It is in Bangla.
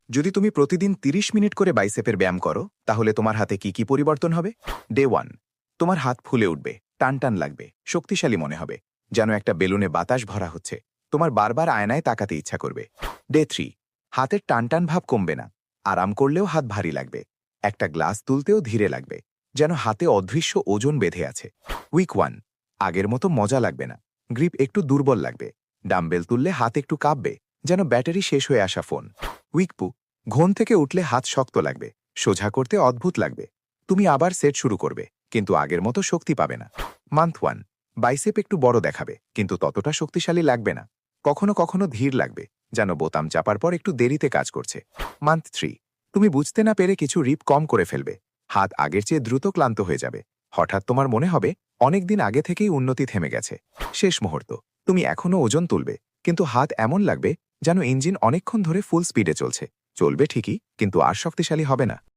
যদি তুমি প্রতিদিন ৩০ মিনিট করে বাইসেপের ব্যায়াম করো তাহলে তোমার হাতে কি কি পরিবর্তন হবে? ডে 1, তোমার হাত ফুলে উঠবে, টান টান লাগবে, শক্তিশালী মনে হবে, যেন একটা বেলুনে বাতাস ভরা হচ্ছে। তোমার বারবার আয়নায় তাকাতে ইচ্ছা করবে। ডে 3, হাতের টান টান ভাব কমবে না, আরাম করলেও হাত ভারী লাগবে, একটা গ্লাস তুলতেও ধীরে লাগবে, যেন হাতে অদৃশ্য ওজন বেঁধে আছে। উইক 1, আগের মতো মজা লাগবে না, গ্রিপ একটু দুর্বল লাগবে, ডাম্বেল তুললে হাত একটু কাঁপবে, যেন ব্যাটারি শেষ হয়ে আসা ফোন। উইক 2, ঘুম থেকে উঠলে হাত শক্ত লাগবে, সোজা করতে অদ্ভুত লাগবে, তুমি আবার সেট শুরু করবে কিন্তু আগের মতো শক্তি পাবে না। মান্থ 1, বাইসেপ একটু বড় দেখাবে কিন্তু ততটা শক্তিশালী লাগবে না, কখনো কখনো ধীর লাগবে, যেন বোতাম চাপার পর একটু দেরিতে কাজ করছে। মান্থ 3, তুমি বুঝতে না পেরে কিছু রিপ কম করে ফেলবে, হাত আগের চেয়ে দ্রুত ক্লান্ত হয়ে যাবে, হঠাৎ তোমার মনে হবে অনেক দিন আগে থেকেই উন্নতি থেমে গেছে। শেষ মুহূর্ত, তুমি এখনও ওজন তুলবে কিন্তু হাত এমন লাগবে যেন ইঞ্জিন অনেকক্ষণ ধরে ফুল স্পিডে চলছে, চলবে ঠিকই কিন্তু আর শক্তিশালী হবে না।